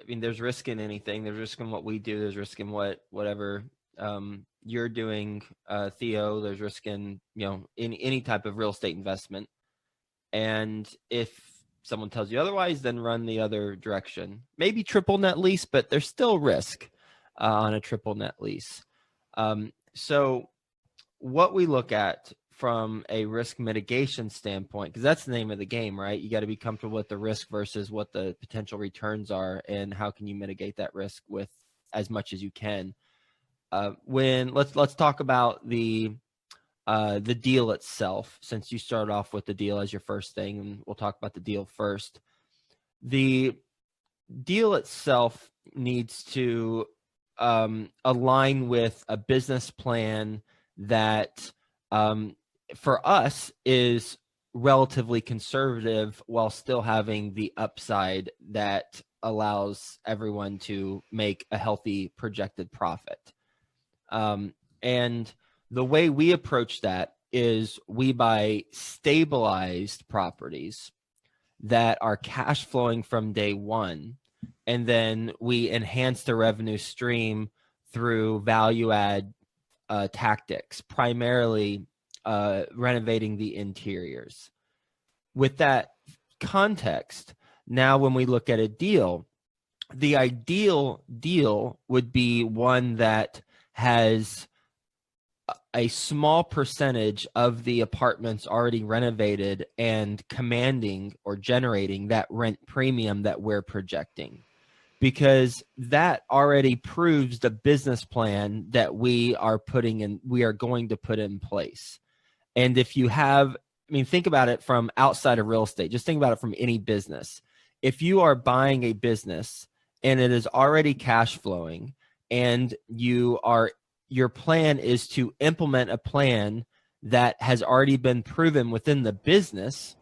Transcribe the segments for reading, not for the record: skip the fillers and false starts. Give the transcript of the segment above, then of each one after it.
mean, there's risk in anything. There's risk in what we do. There's risk in whatever you're doing, Theo. There's risk in, any type of real estate investment. And if someone tells you otherwise, then run the other direction. Maybe triple net lease, but there's still risk on a triple net lease. So what we look at from a risk mitigation standpoint, because that's the name of the game, right? You got to be comfortable with the risk versus what the potential returns are, and how can you mitigate that risk with as much as you can. Let's talk about the deal itself, since you started off with the deal as your first thing, and we'll talk about the deal first. The deal itself needs to align with a business plan that for us is relatively conservative while still having the upside that allows everyone to make a healthy projected profit. And the way we approach that is we buy stabilized properties that are cash flowing from day one, and then we enhance the revenue stream through value add tactics, primarily renovating the interiors. With that context, now when we look at a deal, the ideal deal would be one that has a small percentage of the apartments already renovated and commanding or generating that rent premium that we're projecting, because that already proves the business plan that we are going to put in place. And if you have, think about it from outside of real estate, just think about it from any business. If you are buying a business and it is already cash flowing, and your plan is to implement a plan that has already been proven within the business,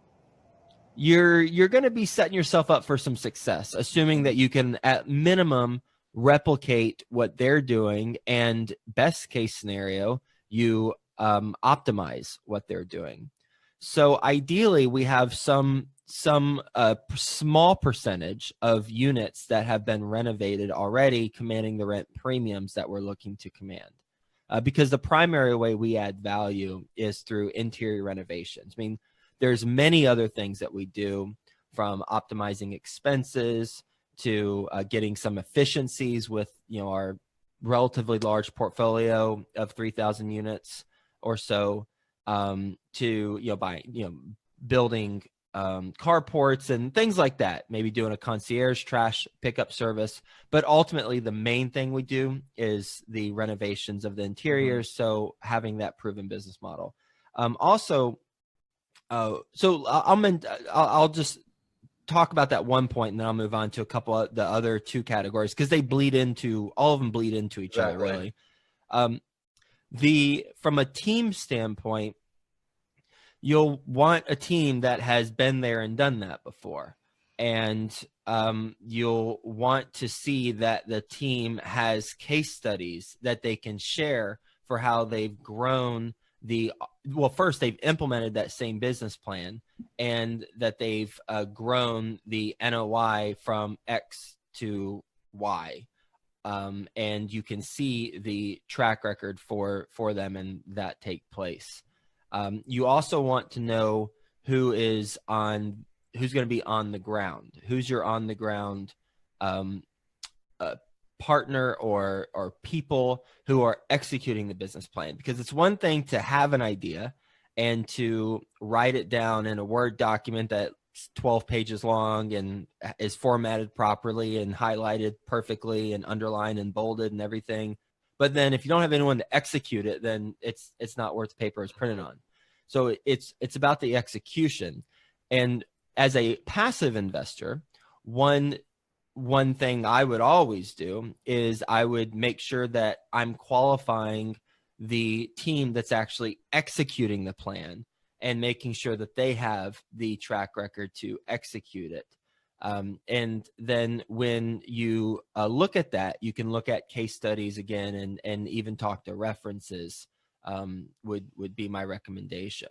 you're going to be setting yourself up for some success, assuming that you can at minimum replicate what they're doing, and best case scenario, you optimize what they're doing. So ideally, we have some small percentage of units that have been renovated already, commanding the rent premiums that we're looking to command. Because the primary way we add value is through interior renovations. There's many other things that we do, from optimizing expenses to getting some efficiencies with our relatively large portfolio of 3,000 units or so, to building carports and things like that, maybe doing a concierge trash pickup service. But ultimately, the main thing we do is the renovations of the interiors. So having that proven business model. So I'll just talk about that one point, and then I'll move on to a couple of the other two categories, because all of them bleed into each other, really. From a team standpoint, you'll want a team that has been there and done that before. And you'll want to see that the team has case studies that they can share for how they've grown first they've implemented that same business plan, and that they've grown the NOI from X to Y. And you can see the track record for them and that take place. You also want to know who's going to be on the ground, who's your on the ground partner or people who are executing the business plan. Because it's one thing to have an idea and to write it down in a Word document that's 12 pages long and is formatted properly and highlighted perfectly and underlined and bolded and everything. But then if you don't have anyone to execute it, then it's not worth the paper it's printed on. So it's about the execution. And as a passive investor, one thing I would always do is I would make sure that I'm qualifying the team that's actually executing the plan and making sure that they have the track record to execute it. And then when you look at that, you can look at case studies again and even talk to references would be my recommendation.